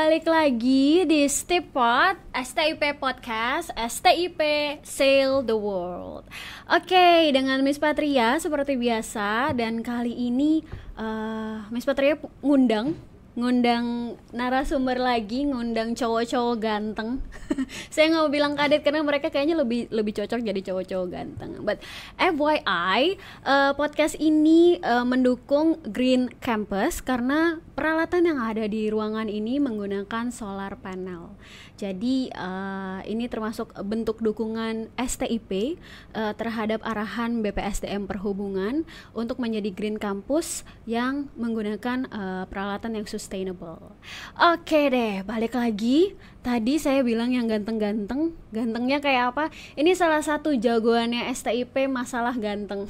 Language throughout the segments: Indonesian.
balik lagi di Stipod STIP Podcast, STIP Sail the World. Oke, dengan Miss Patria seperti biasa. Dan kali ini Miss Patria ngundang narasumber lagi, ngundang cowok-cowok ganteng. Saya nggak mau bilang kadet karena mereka kayaknya lebih cocok jadi cowok-cowok ganteng. But FYI, podcast ini mendukung Green Campus karena peralatan yang ada di ruangan ini menggunakan solar panel. Jadi ini termasuk bentuk dukungan STIP terhadap arahan BPSDM Perhubungan untuk menjadi Green Campus yang menggunakan peralatan yang sustainable. Oke deh, balik lagi. Tadi saya bilang yang ganteng-ganteng, gantengnya kayak apa? Ini salah satu jagoannya STIP masalah ganteng.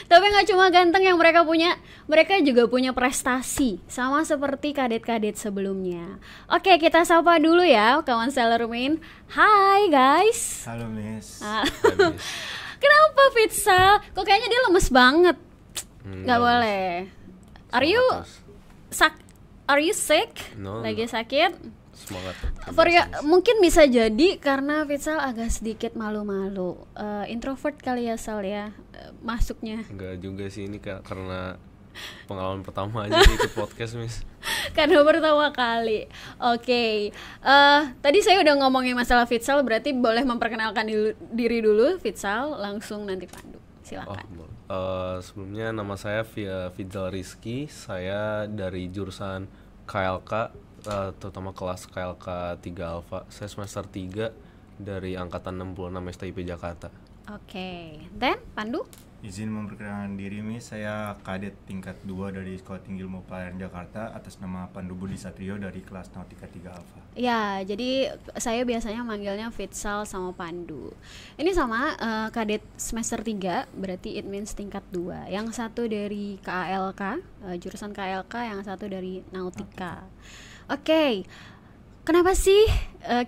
Tapi nggak cuma ganteng yang mereka punya, mereka juga punya prestasi sama seperti kadet-kadet sebelumnya. Oke, kita sapa dulu ya kawan Sailormin. Hai guys. Halo Miss. Kenapa Fitsal? Kok kayaknya dia lemes banget? Nggak boleh. Are you sick? No, Lagi sakit? Semangat. Mungkin bisa jadi karena Fitsal agak sedikit malu-malu, introvert kali ya Sal ya, masuknya. Enggak juga sih, ini karena pengalaman pertama aja ikut podcast Miss. Karena pertama kali. Oke. Tadi saya udah ngomongin masalah Fitsal, berarti boleh memperkenalkan diri dulu Fitsal, langsung nanti Pandu. Silakan. Sebelumnya nama saya Fitsal Rizky, saya dari jurusan KLK, terutama kelas KLK 3 Alpha. Saya semester 3 dari angkatan 66 STIP Jakarta. Oke. Dan Pandu? Izin memperkenalkan diri Miss, saya kadet tingkat 2 dari Sekolah Tinggi Ilmu Pelayaran Jakarta atas nama Pandu Budi Satrio dari kelas Nautika 3 Alpha. Ya, jadi saya biasanya manggilnya Fitsal sama Pandu. Ini sama kadet semester 3, berarti it means tingkat 2. Yang satu dari KALK, jurusan KALK, yang satu dari Nautika. Oke. Kenapa sih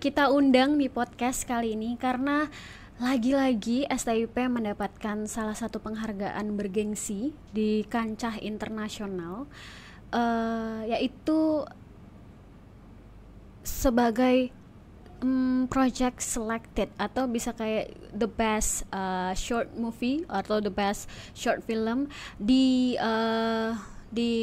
kita undang di podcast kali ini? Karena lagi-lagi STIP mendapatkan salah satu penghargaan bergengsi di kancah internasional, yaitu sebagai project selected, atau bisa kayak the best short movie atau the best short film di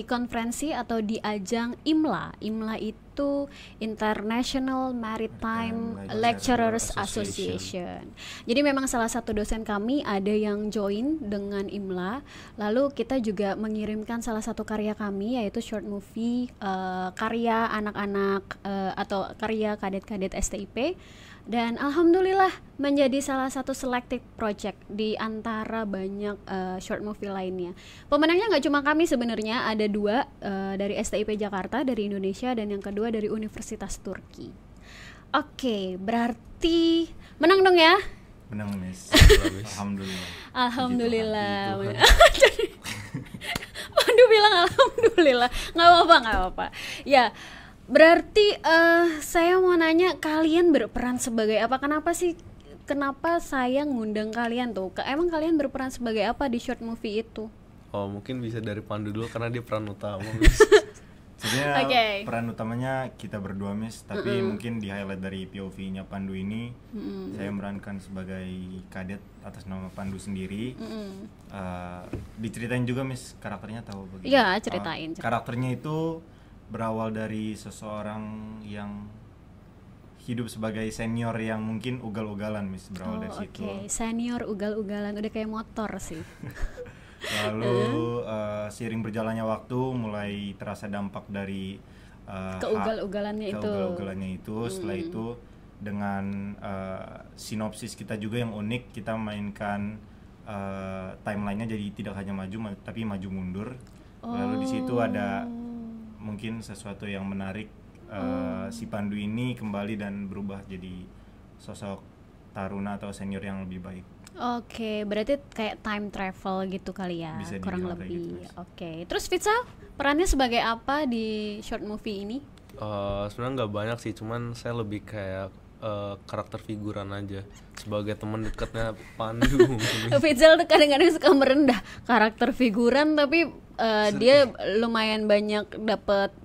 konferensi atau di ajang IMLA. IMLA itu International Maritime Lecturers Association. Jadi memang salah satu dosen kami ada yang join dengan IMLA. Lalu kita juga mengirimkan salah satu karya kami, yaitu short movie karya anak-anak atau karya kadet-kadet STIP. Dan alhamdulillah menjadi salah satu selected project di antara banyak short movie lainnya. Pemenangnya nggak cuma kami sebenarnya, ada 2 dari STIP Jakarta, dari Indonesia, dan yang kedua dari Universitas Turki. Oke, berarti menang dong ya? Menang Miss. Alhamdulillah. Alhamdulillah. Pandu bilang alhamdulillah. Nggak apa-apa. Ya. Berarti saya mau nanya, kalian berperan sebagai apa? Kenapa saya ngundang kalian tuh? Emang kalian berperan sebagai apa di short movie itu? Oh, mungkin bisa dari Pandu dulu karena dia peran utama Miss. Sebenarnya peran utamanya kita berdua Miss, tapi mungkin di highlight dari POV-nya Pandu ini, saya memerankan sebagai kadet atas nama Pandu sendiri. Diceritain juga Miss karakternya, tahu bagaimana? Iya, ceritain. Karakternya itu berawal dari seseorang yang hidup sebagai senior yang mungkin ugal-ugalan Miss, berawal dari situ. Oke, senior ugal-ugalan, udah kayak motor sih. Lalu seiring berjalannya waktu mulai terasa dampak dari keugal-ugalannya itu. Setelah itu dengan sinopsis kita juga yang unik, kita mainkan timelinenya jadi tidak hanya maju tapi maju mundur. Lalu di situ ada mungkin sesuatu yang menarik, si Pandu ini kembali dan berubah jadi sosok taruna atau senior yang lebih baik. Oke, berarti kayak time travel gitu kali ya, bisa kurang lebih. Gitu, Oke, terus Fitsal perannya sebagai apa di short movie ini? Sebenarnya nggak banyak sih, cuman saya lebih kayak karakter figuran aja sebagai teman dekatnya Pandu. Fitzal tuh kadang-kadang suka merendah karakter figuran, tapi dia lumayan banyak dapat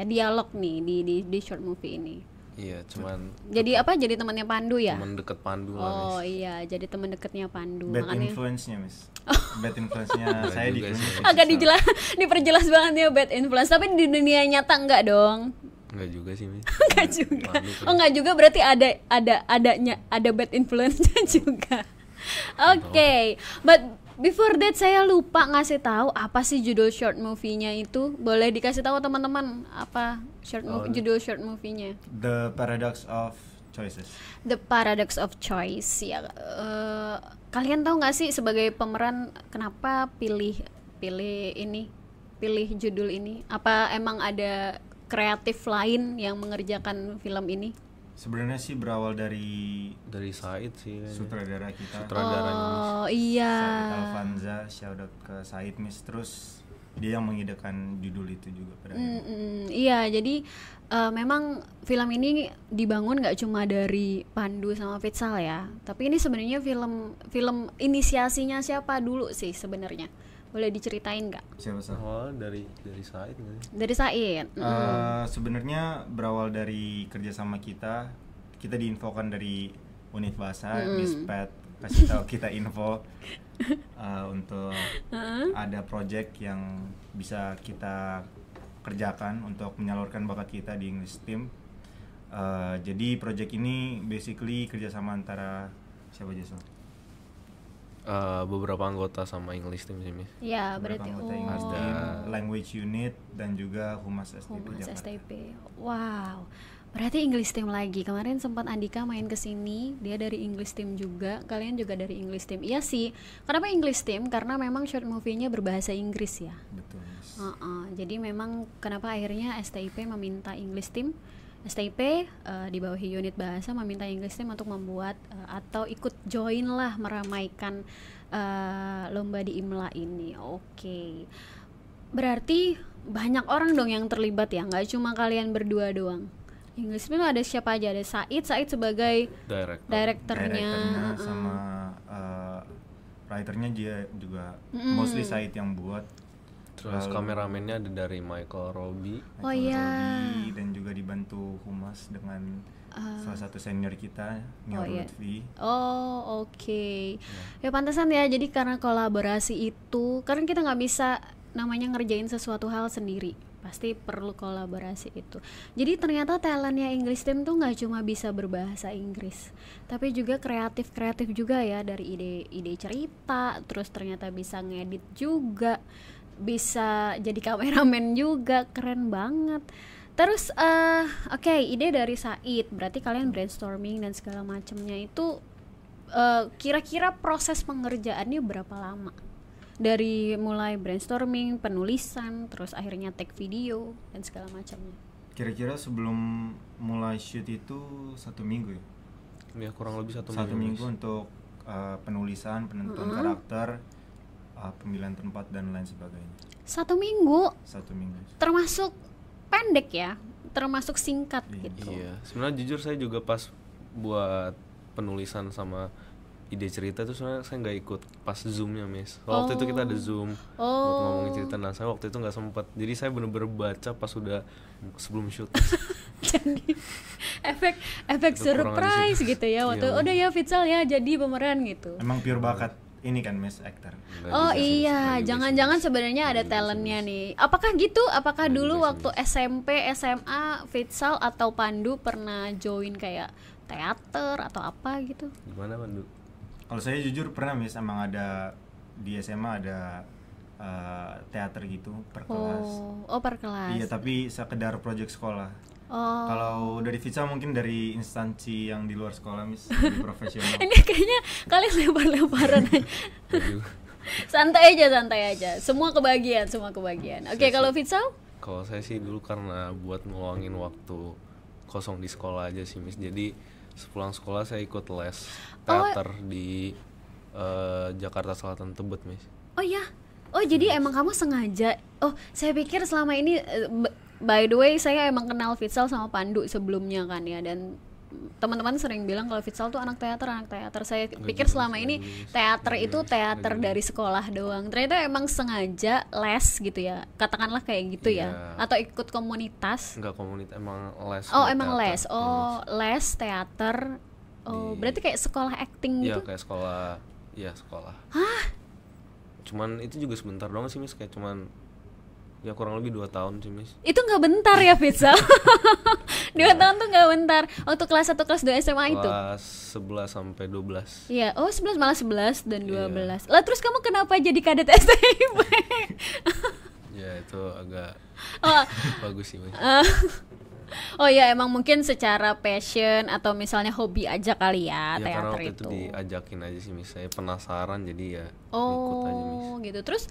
dialog nih di short movie ini. Iya, cuman Jadi apa? Jadi temannya Pandu ya? teman dekat Pandu lah, Oh Miss. iya, jadi teman dekatnya Pandu. Bad Makanya influence-nya, Miss. Bad influence-nya saya di juga film sih. agak diperjelas banget ya bad influence, tapi di dunia nyata enggak dong. Enggak juga sih, Miss. Enggak juga. Pandu Oh enggak juga, berarti ada bad influence-nya juga. Oke, but before that saya lupa ngasih tahu apa sih judul short movie-nya itu. Boleh dikasih tahu teman-teman apa judul short movie-nya? The Paradox of Choices. The Paradox of Choice ya. Kalian tahu nggak sih sebagai pemeran kenapa pilih judul ini? Apa emang ada kreatif lain yang mengerjakan film ini? Sebenarnya sih berawal dari Said sih kayaknya. sutradara kita. Sutradaranya, Miss. Oh iya. Said Alfanza, shout out ke Said, Miss. Terus dia yang mengidekan judul itu juga pada akhirnya. Iya, jadi memang film ini dibangun nggak cuma dari Pandu sama Fitzal ya, tapi ini sebenarnya film inisiasinya siapa dulu sih sebenarnya? Boleh diceritain nggak? Siapa sih? Oh, dari Said nggak sih? Dari Said. Sebenarnya berawal dari kerjasama kita diinfokan dari Unit Bahasa, Miss Pat kasih tahu kita info untuk ada project yang bisa kita kerjakan untuk menyalurkan bakat kita di English Team. Jadi project ini basically kerjasama antara siapa aja so? Beberapa anggota sama English Team sih, Miss. Ya, Beberapa berarti anggota English Team, Language Unit dan juga Humas STP Humas Jakarta. STP. Wow. Berarti English Team lagi. Kemarin sempat Andika main ke sini, dia dari English Team juga. Kalian juga dari English Team. Iya sih. Kenapa English Team? Karena memang short movie-nya berbahasa Inggris ya. Betul, Miss. Jadi memang kenapa akhirnya STIP meminta English Team, STIP di bawahi unit bahasa meminta English Team untuk membuat atau ikut join lah meramaikan lomba di IMLA ini. Oke. Berarti banyak orang dong yang terlibat ya, nggak cuma kalian berdua doang. English Team ada siapa aja? Ada Said sebagai direkturnya sama writernya dia juga mostly Said yang buat. Terus kameramennya ada dari Michael Robbie. Oh iya. Dan juga dibantu Humas dengan salah satu senior kita, Lutfi. Oh oke. Ya pantesan ya, jadi karena kolaborasi itu, karena kita nggak bisa namanya ngerjain sesuatu hal sendiri, pasti perlu kolaborasi itu. Jadi ternyata talentnya English Team tuh nggak cuma bisa berbahasa Inggris, tapi juga kreatif juga ya, dari ide cerita, terus ternyata bisa ngedit juga, bisa jadi kameramen juga, keren banget. Terus oke, ide dari Said, berarti kalian brainstorming dan segala macamnya itu kira-kira proses pengerjaannya berapa lama? Dari mulai brainstorming, penulisan, terus akhirnya take video dan segala macamnya. Kira-kira sebelum mulai shoot itu 1 minggu ya? Ya kurang lebih 1 minggu untuk penulisan, penentuan karakter, pemilihan tempat dan lain sebagainya. 1 minggu? 1 minggu. Termasuk pendek ya? Termasuk singkat gitu? Iya, sebenarnya jujur saya juga pas buat penulisan sama ide cerita tuh sebenarnya saya nggak ikut pas zoomnya, Miss. Waktu itu kita ada zoom buat ngomongin cerita, nah saya waktu itu nggak sempet, jadi saya bener-bener baca pas sudah sebelum shoot. Jadi efek surprise gitu ya waktu udah ya Fitzal ya jadi pemeran gitu. Emang pure bakat ini kan, Miss, actor. Oh iya, jangan-jangan sebenarnya ada talentnya nih. Apakah gitu? Apakah dulu waktu SMP, SMA Fitzal atau Pandu pernah join kayak teater atau apa gitu? Gimana, Pandu? Kalau saya jujur pernah, Miss, emang ada di SMA ada teater gitu per kelas. Oh per kelas. Iya, tapi sekedar project sekolah. Kalau dari Fitzal mungkin dari instansi yang di luar sekolah, Miss, lebih profesional. Ini kayaknya kalian lebar-lebaran aja. santai aja. Semua kebagian. Oke, kalau Fitzal? Kalau saya sih dulu karena buat ngeluangin waktu kosong di sekolah aja sih, Miss. Jadi sepulang sekolah saya ikut les teater di Jakarta Selatan, Tebet, Miss. Oh ya, jadi emang kamu sengaja? Oh, saya pikir selama ini by the way saya emang kenal Fitzal sama Pandu sebelumnya kan ya, dan teman-teman sering bilang kalau Fitsal tuh anak teater. Saya pikir juga selama sih, ini nggak juga teater sih. itu teater dari sekolah doang. Ternyata emang sengaja les gitu ya, katakanlah kayak gitu ya, Iya. atau ikut komunitas. Enggak komunitas, emang les. Oh buat emang teater. les, les teater. Oh berarti kayak sekolah acting Iya gitu. kayak sekolah. Iya sekolah. Cuman itu juga sebentar doang sih Miss, kayak cuman ya kurang lebih 2 tahun sih Miss. Itu nggak bentar ya Fitsal. 2 tahun tuh nggak bentar. Waktu kelas 1 kelas 2 SMA itu. Kelas 11 sampai 12. Iya, 11 malah 11 dan 12. Iya. Lah terus kamu kenapa jadi kadet STIP? Ya itu agak Oh, bagus sih Miss. oh ya emang mungkin secara passion atau misalnya hobi aja kali ya, Ya karena teater waktu itu itu. diajakin aja sih Miss, saya penasaran jadi ya ikut aja Miss. Oh gitu. Terus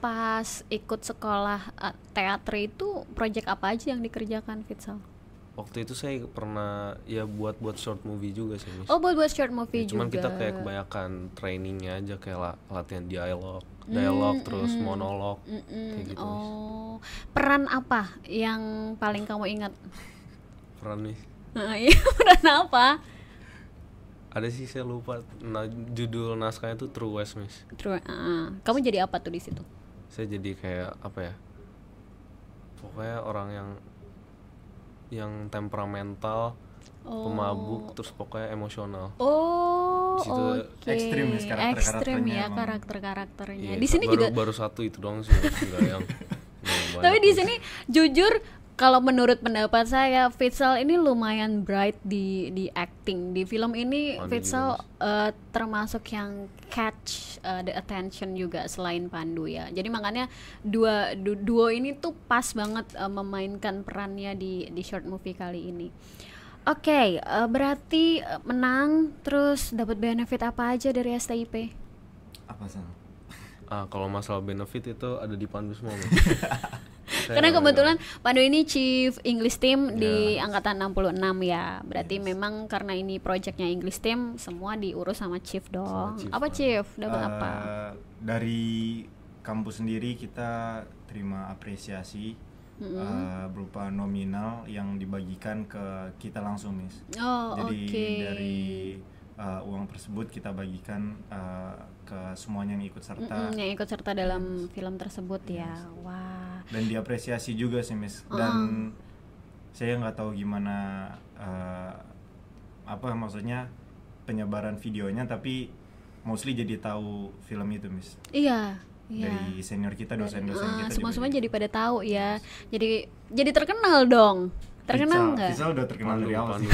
pas ikut sekolah teater itu project apa aja yang dikerjakan Fitsal? Waktu itu saya pernah ya buat short movie juga sih Miss. Oh buat short movie Ya, cuman juga. kita kayak kebanyakan trainingnya aja kayak latihan dialog terus monolog kayak gitu Miss. Oh peran apa yang paling kamu ingat? Peran Miss. Nah, iya peran apa? Ada sih saya lupa. Nah, judul naskahnya tuh True West Miss. True. Kamu jadi apa tuh di situ? Saya jadi kayak apa ya? Pokoknya orang yang temperamental, pemabuk, terus pokoknya emosional. Oh, Di situ oke. ekstrim ya karakter-karakternya Ekstrim ya emang. karakter-karakternya. Iya, Di sini baru, juga. baru satu itu doang sih, enggak yang banyak, Tapi di Miss. sini jujur kalau menurut pendapat saya Fitsal ini lumayan bright di acting. Di film ini Pandu Fitsal termasuk yang catch the attention juga selain Pandu ya. Jadi makanya duo ini tuh pas banget memainkan perannya di short movie kali ini. Oke, berarti menang terus dapat benefit apa aja dari STIP? Apa sih? Kalau masalah benefit itu ada di Pandu semua Miss. Karena kebetulan Pandu ini Chief English Team di Yes. angkatan 66 ya. Berarti memang karena ini projectnya English Team semua diurus sama Chief dong. Chief, Apa Chief? Dapat apa? Dari kampus sendiri kita terima apresiasi berupa nominal yang dibagikan ke kita langsung Miss. Oh, Jadi oke. dari uang tersebut kita bagikan ke semuanya yang ikut serta Yang ikut serta dalam film tersebut ya. Wah. dan diapresiasi juga sih Miss. Dan saya nggak tahu gimana apa maksudnya penyebaran videonya, tapi mostly jadi tahu film itu Miss. Iya. Dari senior kita, dosen-dosen kita Semua juga. jadi pada tahu ya. Jadi terkenal dong. Terkenal nggak? Fitsal udah terkenal dari awal sih.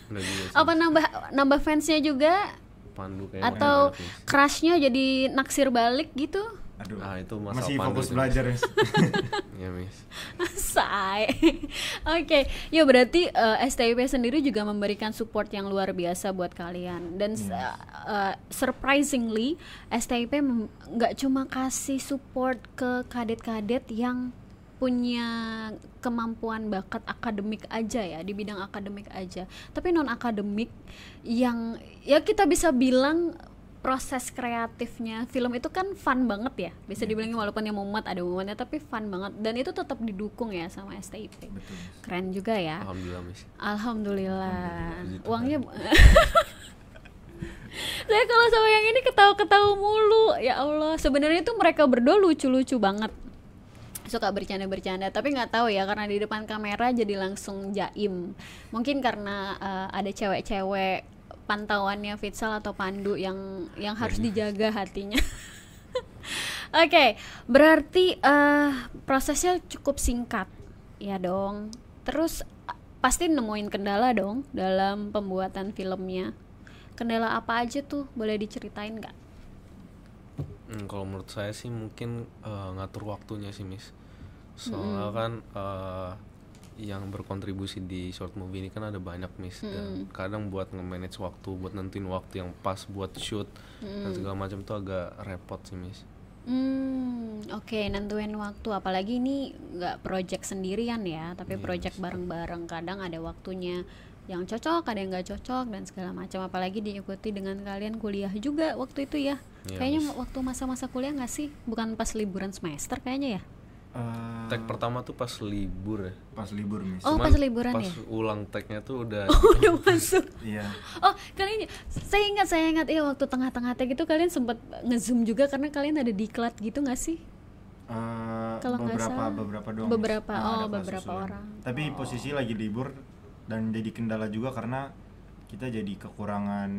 Udah juga sih. Apa nambah fansnya juga? Pandu kayak Atau banyak, Miss. crushnya jadi naksir balik gitu? Aduh, Itu masalah masih Pandu fokus tuh, belajar Miss. Ya Miss. Say. Oke, ya berarti STIP sendiri juga memberikan support yang luar biasa buat kalian dan surprisingly STIP nggak cuma kasih support ke kadet-kadet yang punya kemampuan bakat akademik aja ya, di bidang akademik aja, tapi non akademik yang ya kita bisa bilang proses kreatifnya film itu kan fun banget ya, bisa dibilang walaupun yang ada momentnya tapi fun banget dan itu tetap didukung ya sama STIP. Betul Miss. Keren juga ya. Alhamdulillah Miss. Alhamdulillah. Puji Tuhan. Uangnya saya kalau sama yang ini ketawa-ketawa mulu. Ya Allah, sebenarnya tuh mereka berdua lucu-lucu banget. Suka bercanda-bercanda, tapi nggak tahu ya karena di depan kamera jadi langsung jaim. Mungkin karena ada cewek-cewek pantauannya Fitsal atau Pandu yang harus dijaga hatinya. Oke, berarti prosesnya cukup singkat, ya dong. Terus pasti nemuin kendala dong dalam pembuatan filmnya. Kendala apa aja tuh? Boleh diceritain nggak? Kalau menurut saya sih mungkin ngatur waktunya sih Miss. Soalnya kan yang berkontribusi di short movie ini kan ada banyak Miss. Dan kadang buat nge-manage waktu, buat nentuin waktu yang pas buat shoot dan segala macam tuh agak repot sih Miss. Oke, nentuin waktu. Apalagi ini nggak project sendirian ya, tapi project bareng-bareng. Kadang ada waktunya yang cocok, ada yang nggak cocok dan segala macam. Apalagi diikuti dengan kalian kuliah juga waktu itu ya. Iya, Kayaknya Miss. waktu masa-masa kuliah nggak sih? Bukan pas liburan semester kayaknya ya? Tag pertama tuh pas libur ya. Pas libur Miss. Oh, Cuman pas liburan pas ya? ulang tagnya tuh udah Udah masuk. Iya. Oh, kalian saya ingat ya waktu tengah-tengah tag itu kalian sempat nge-zoom juga karena kalian ada diklat gitu nggak sih? Kalau nggak salah. beberapa doang. Beberapa, Miss. oh, ada kelas beberapa susulan. orang. Tapi posisi lagi libur dan jadi kendala juga karena kita jadi kekurangan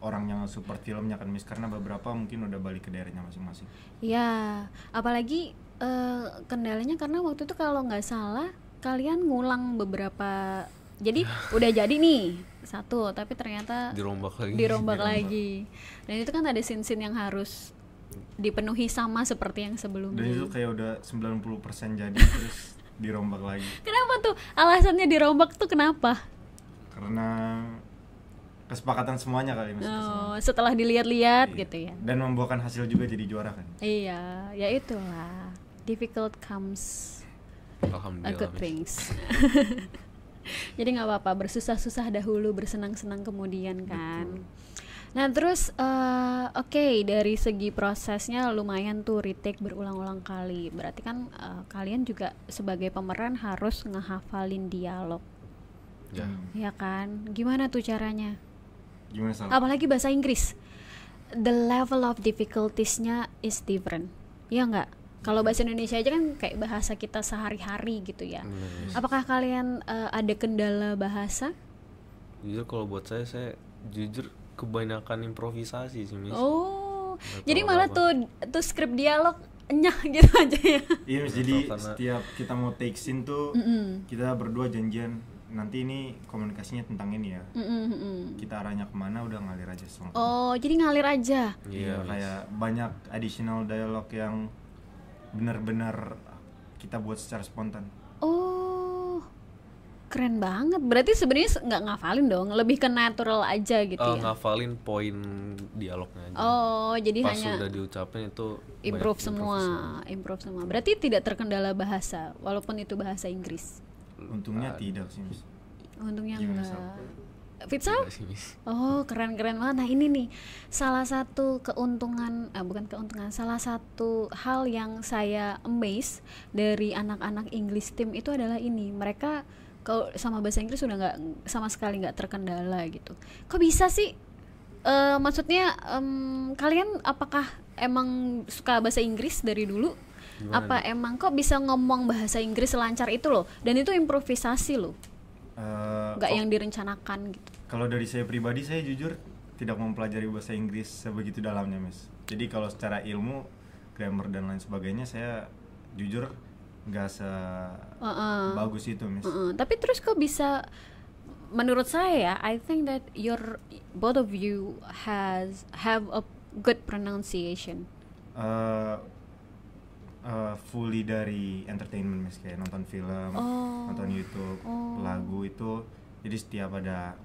orang yang support filmnya kan Miss, karena beberapa mungkin udah balik ke daerahnya masing-masing. Ya, apalagi kendalanya karena waktu itu kalau nggak salah kalian ngulang beberapa. Jadi udah jadi nih satu, tapi ternyata dirombak lagi. dirombak lagi. Dan itu kan ada scene-scene yang harus dipenuhi sama seperti yang sebelumnya. Dan itu kayak udah 90% jadi terus dirombak lagi. Kenapa tuh? Alasannya dirombak tuh kenapa? Karena kesepakatan semuanya kali Miss. Oh, setelah dilihat-lihat gitu ya. Dan membuahkan hasil juga jadi juara kan. Iya, ya itulah. Difficult comes a Alhamdulillah. good Miss. things. Jadi nggak apa-apa, bersusah-susah dahulu, bersenang-senang kemudian kan. Nah terus oke, dari segi prosesnya lumayan tuh retake berulang-ulang kali. Berarti kan kalian juga sebagai pemeran harus ngehafalin dialog, Ya. ya kan? Gimana tuh caranya? Gimana Sal? Apalagi bahasa Inggris, the level of difficulties-nya is different, ya nggak? Kalau bahasa Indonesia aja kan kayak bahasa kita sehari-hari gitu ya. Apakah kalian ada kendala bahasa? Jujur kalau buat saya jujur kebanyakan improvisasi sih Miss. Oh, Nggak jadi tahu malah apa. tuh skrip dialog nyah gitu aja ya. Iya Miss, jadi Karena- setiap kita mau take scene tuh kita berdua janjian nanti ini komunikasinya tentang ini ya. Kita arahnya kemana udah ngalir aja semua. Oh, jadi ngalir aja. Iya, Miss. kayak banyak additional dialog yang benar-benar kita buat secara spontan. Oh, keren banget. Berarti sebenarnya nggak ngafalin dong, lebih ke natural aja gitu ya. Ngafalin poin dialognya aja. Oh, jadi Pas hanya udah diucapin itu improve banyak semua, improve semua. Berarti tidak terkendala bahasa, walaupun itu bahasa Inggris. Untungnya tidak sih Miss. Untungnya Gimana, enggak. Fitsal? Enggak sih, Miss. Oh, keren-keren banget. Nah, ini nih salah satu keuntungan, bukan keuntungan, salah satu hal yang saya amaze dari anak-anak English team itu adalah ini. Mereka kalau sama bahasa Inggris sudah nggak sama sekali nggak terkendala gitu. Kok bisa sih? Maksudnya kalian apakah emang suka bahasa Inggris dari dulu? Gimana Apa emang kok bisa ngomong bahasa Inggris selancar itu loh? Dan itu improvisasi loh, nggak yang direncanakan gitu. Kalau dari saya pribadi, saya jujur tidak mempelajari bahasa Inggris sebegitu dalamnya Miss. Jadi kalau secara ilmu, grammar dan lain sebagainya, saya jujur nggak sebagus itu Miss. Tapi terus kok bisa? Menurut saya ya, I think that both of you have a good pronunciation. Fully dari entertainment Miss, kayak nonton film, nonton YouTube, lagu itu. Jadi setiap ada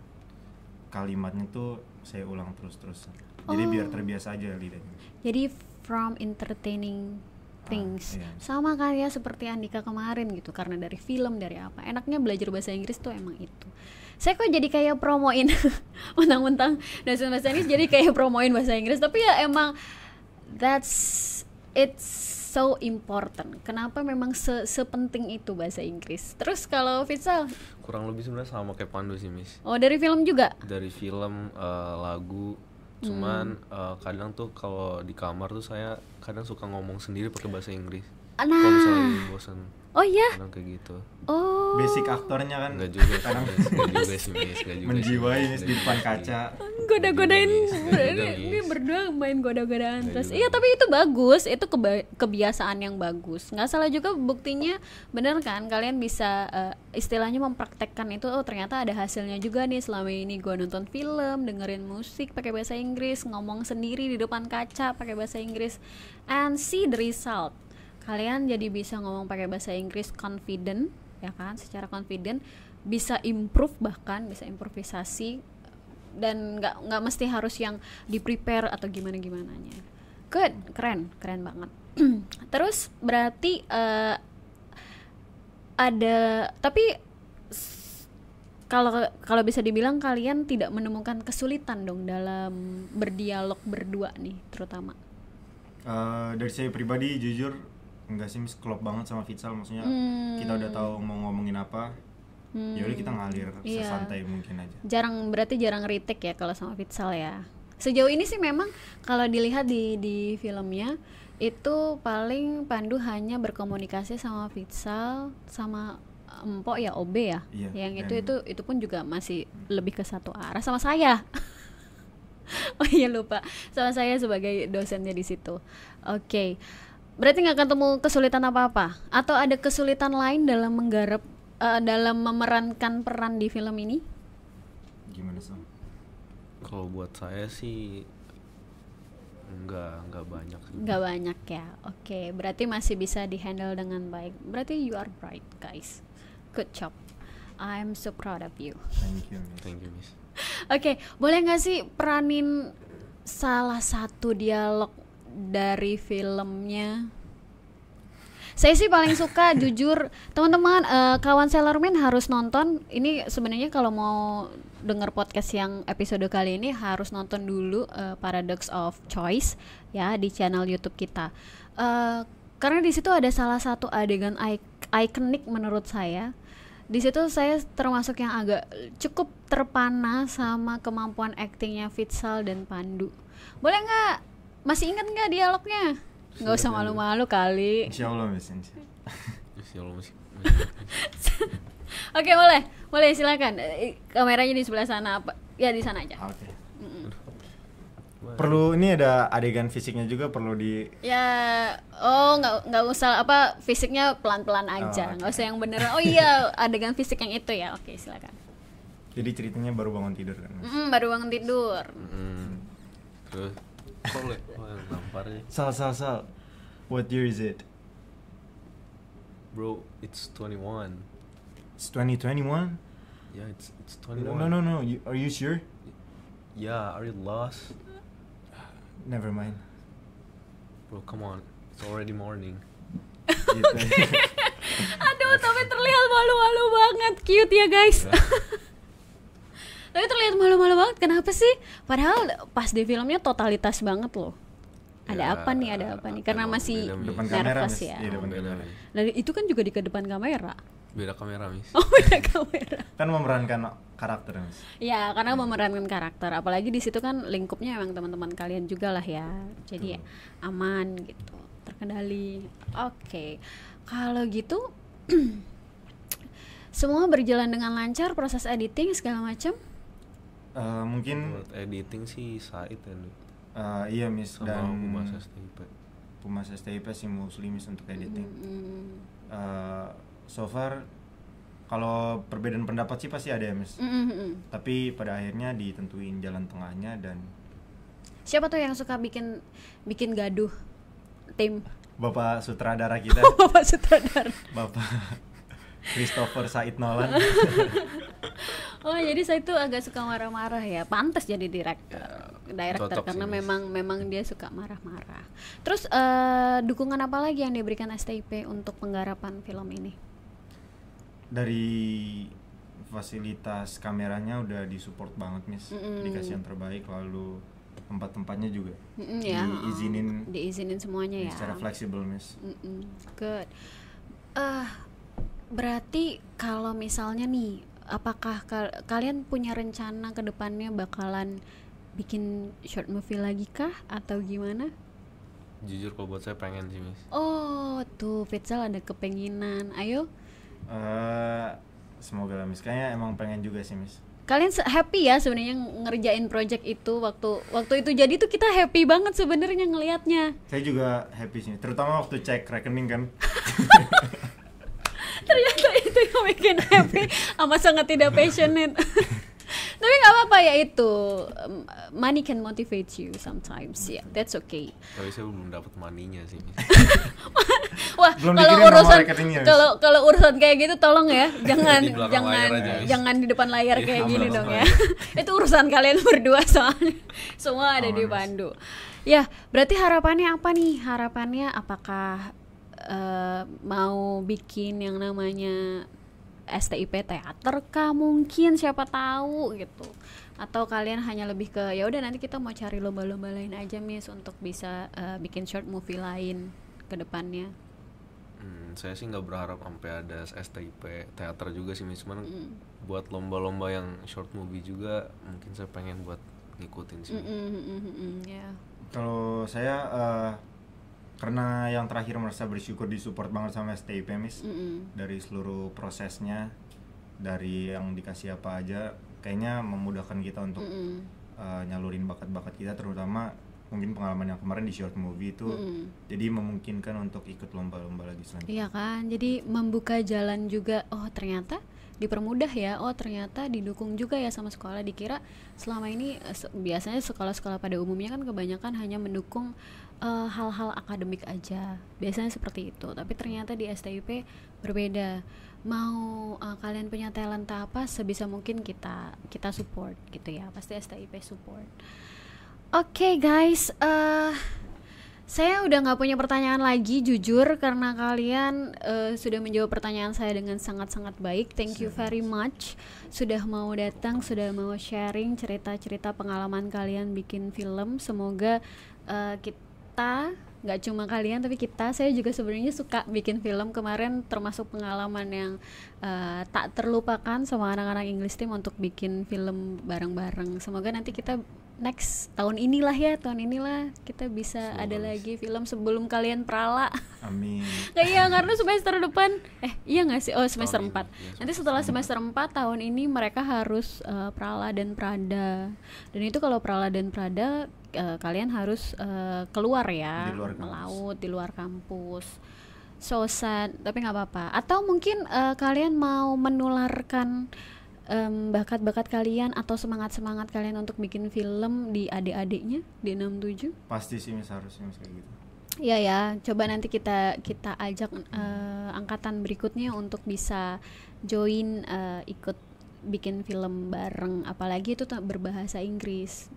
kalimatnya tuh saya ulang terus-terusan. Jadi biar terbiasa aja lidahnya. Jadi from entertaining things, iya. sama kayak seperti Andika kemarin gitu, karena dari film, dari apa, enaknya belajar bahasa Inggris tuh emang itu. Saya kok jadi kayak promoin mentang-mentang dosen bahasa Inggris, jadi kayak promoin bahasa Inggris, tapi ya emang it's so important. Kenapa memang sepenting itu bahasa Inggris? Terus kalau Fitsal? Kurang lebih sebenarnya sama kayak Pandu sih Miss. Oh, dari film juga? Dari film, lagu, cuman kadang tuh kalau di kamar tuh saya kadang suka ngomong sendiri pakai bahasa Inggris. Kalau misalnya Nah, lagi bosan, oh iya, kadang kayak gitu. oh. Basic aktornya kan Enggak juga, kadang Miss. Enggak juga sih Miss, enggak juga sih, menjiwai Miss. Miss Enggak di depan juga sih. kaca. Goda-godain, Nggak juga, ini Miss. berdua main goda-godaan Nggak terus. juga, Iya, Miss. tapi itu bagus, itu kebiasaan yang bagus. Nggak salah juga, buktinya bener kan, kalian bisa istilahnya mempraktekkan itu. Oh, ternyata ada hasilnya juga nih. Selama ini gue nonton film, dengerin musik pakai bahasa Inggris, ngomong sendiri di depan kaca pakai bahasa Inggris, and see the result. Kalian jadi bisa ngomong pakai bahasa Inggris confident, ya kan, secara confident, bisa improve, bahkan bisa improvisasi, dan nggak mesti harus yang di prepare atau gimana gimananya. Good, keren banget. Terus berarti ada, tapi kalau bisa dibilang kalian tidak menemukan kesulitan dong dalam berdialog berdua nih, terutama. Dari saya pribadi jujur enggak sih Miss, klop banget sama Fitsal, maksudnya kita udah tahu mau ngomongin apa. Ya udah kita ngalir sesantai mungkin aja. Berarti jarang retake ya kalau sama Fitsal ya. Sejauh ini sih memang kalau dilihat di filmnya itu paling Pandu hanya berkomunikasi sama Fitsal sama Empok ya, OB ya. Iya, Yang itu pun juga masih lebih ke satu arah sama saya. Oh iya lupa, sama saya sebagai dosennya di situ. Oke. Berarti nggak ketemu kesulitan apa-apa atau ada kesulitan lain dalam menggarap dalam memerankan peran di film ini? Gimana sih? Kalau buat saya sih nggak banyak sih. Nggak banyak ya. Oke, berarti masih bisa dihandle dengan baik. Berarti you are bright guys. Good job. I'm so proud of you. Thank you Miss. Thank you Miss. Oke, boleh nggak sih peranin salah satu dialog dari filmnya? Saya sih paling suka jujur teman-teman, kawan Sailor Moon harus nonton. Ini sebenarnya kalau mau denger podcast yang episode kali ini harus nonton dulu Paradox of Choice ya di channel YouTube kita. Karena di situ ada salah satu adegan ikonik menurut saya. Di situ saya termasuk yang agak cukup terpana sama kemampuan aktingnya Fitsal dan Pandu. Boleh nggak? Masih ingat nggak dialognya? Nggak usah malu-malu kali. Insya Allah Miss. Insya Allah Miss. Oke, boleh silakan. Kameranya di sebelah sana apa? Ya di sana aja. Oke. Perlu ini ada adegan fisiknya juga perlu di. Ya, nggak usah fisiknya pelan-pelan aja, nggak usah yang beneran. Oh iya, adegan fisik yang itu ya. Oke, silakan. Jadi ceritanya baru bangun tidur kan Mas? Baru bangun tidur. Terus boleh namparnya. Sal. What year is it? Bro, it's 21. It's 2021? Yeah, it's 21. No. Are you sure? Yeah, are you lost? Never mind. Bro, come on. It's already morning. Gitu. Aduh, tapi terlihat malu-malu banget. Cute ya guys. Tapi terlihat malu-malu banget. Kenapa sih? Padahal pas di filmnya totalitas banget loh. Ada apa nih? Karena masih depan kamera nervous Miss. ya. Iya, depan kamera. Dan itu kan juga di kedepan kamera. Beda kamera, Miss. Oh, beda kamera. Kan memerankan karakter Miss. Ya, karena memerankan karakter. Apalagi di situ kan lingkupnya emang teman-teman kalian juga lah ya. Jadi ya, aman gitu, terkendali. Oke. Kalau gitu semua berjalan dengan lancar, proses editing segala macam. Mungkin Buat editing sih Said ya. iya Miss, Sama dan Humas STIP. Humas STIP sih mostly Miss untuk editing. So far kalau perbedaan pendapat sih pasti ada ya Miss. Tapi pada akhirnya ditentuin jalan tengahnya. Dan siapa tuh yang suka bikin gaduh tim? Bapak sutradara kita. Bapak sutradara. Bapak Christopher Said Nolan. Oh, jadi saya tuh agak suka marah-marah ya. Pantas jadi director karena sih, memang dia suka marah-marah. Terus dukungan apa lagi yang diberikan STIP untuk penggarapan film ini? Dari fasilitas kameranya udah disupport banget Miss. Dikasih yang terbaik, lalu tempat-tempatnya juga diizinin semuanya ya. Secara fleksibel Miss. Good. Berarti kalau misalnya nih, apakah kalian punya rencana ke depannya bakalan bikin short movie lagi kah atau gimana? Jujur kalau buat saya pengen sih Miss. Oh tuh Fitsal ada kepenginan. Ayo. Semoga lah Miss. Kayaknya emang pengen juga sih Miss. Kalian happy ya sebenarnya ngerjain project itu, waktu itu jadi tuh kita happy banget sebenarnya ngelihatnya. Saya juga happy sih, terutama waktu cek rekening kan. Ternyata itu yang bikin happy, amat sangat tidak passionate. Tapi nggak apa-apa ya, itu money can motivate you sometimes ya, that's okay. Tapi saya belum dapat money-nya sih Miss. Wah, Belum kalau dikirim urusan nomor rekeningnya, Miss. kalau urusan kayak gitu tolong ya, jangan Di belakang layar aja, Miss. jangan di depan layar Iya, kayak di gini belakang dong ya. layar. Itu urusan kalian berdua soalnya. Semua ada Aman, di Miss. Pandu. Ya, berarti harapannya apa nih? Harapannya apakah mau bikin yang namanya STIP teater kah mungkin, siapa tahu gitu, atau kalian hanya lebih ke ya udah nanti kita mau cari lomba-lomba lain aja Miss untuk bisa bikin short movie lain ke depannya. saya sih nggak berharap sampai ada STIP teater juga sih, Miss. Cuman buat lomba-lomba yang short movie juga mungkin saya pengen buat ngikutin sih. Ya. Kalau saya karena yang terakhir merasa bersyukur disupport banget sama STIP, Miss. Dari seluruh prosesnya, dari yang dikasih apa aja, kayaknya memudahkan kita untuk nyalurin bakat-bakat kita, terutama mungkin pengalaman yang kemarin di short movie itu jadi memungkinkan untuk ikut lomba-lomba lagi selanjutnya. Iya kan, jadi membuka jalan juga. Oh ternyata dipermudah ya, oh ternyata didukung juga ya sama sekolah. Dikira selama ini biasanya sekolah-sekolah pada umumnya kan kebanyakan hanya mendukung hal-hal akademik aja, biasanya seperti itu. Tapi ternyata di STIP berbeda. Mau kalian punya talenta apa, sebisa mungkin kita support gitu ya, pasti STIP support. Oke guys, saya udah nggak punya pertanyaan lagi jujur, karena kalian sudah menjawab pertanyaan saya dengan sangat-sangat baik. Thank you very much sudah mau datang, sudah mau sharing cerita-cerita pengalaman kalian bikin film. Semoga kita, nggak cuma kalian tapi saya juga sebenarnya suka bikin film. Kemarin termasuk pengalaman yang tak terlupakan sama anak-anak English Team untuk bikin film bareng-bareng. Semoga nanti kita next tahun inilah kita bisa ada lagi film sebelum kalian prala. Amin. Iya, karena semester depan iya nggak sih? Oh, semester 4. Ya, Nanti setelah semester 4 tahun ini mereka harus prala dan prada. Dan itu kalau prala dan prada kalian harus keluar ya, melaut di luar kampus. So sad, tapi nggak apa-apa. Atau mungkin kalian mau menularkan bakat-bakat kalian atau semangat-semangat kalian untuk bikin film di adik-adiknya di 67? Pasti sih Miss, harusnya Miss kayak gitu. Iya ya, coba nanti kita ajak angkatan berikutnya untuk bisa join ikut bikin film bareng, apalagi itu berbahasa Inggris.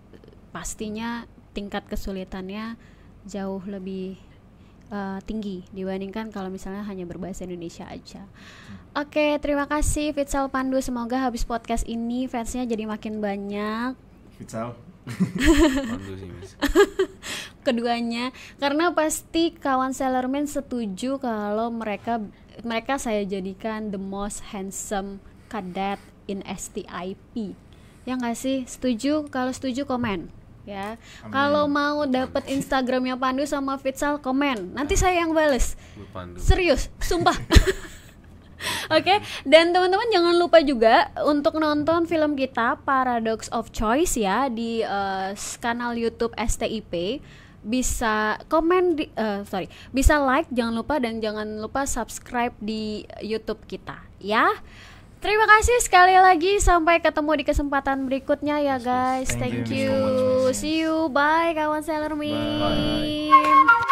Pastinya tingkat kesulitannya jauh lebih tinggi dibandingkan kalau misalnya hanya berbahasa Indonesia aja. Oke, terima kasih Fitzal Pandu. Semoga habis podcast ini fansnya jadi makin banyak. Fitzal Pandu sih, Miss. Keduanya, karena pasti kawan Sailorman setuju kalau mereka saya jadikan the most handsome cadet in STIP. Ya nggak sih? Setuju? Kalau setuju komen ya. Kalau mau dapet Instagramnya Pandu sama Fitzal, komen. Nanti saya yang bales. Serius, sumpah. Oke, dan teman-teman jangan lupa juga untuk nonton film kita Paradox of Choice ya di kanal YouTube STIP. Bisa komen bisa like, jangan lupa, dan jangan lupa subscribe di YouTube kita ya. Terima kasih sekali lagi, sampai ketemu di kesempatan berikutnya ya guys. Thank you. See you, bye kawan Sailor Moon.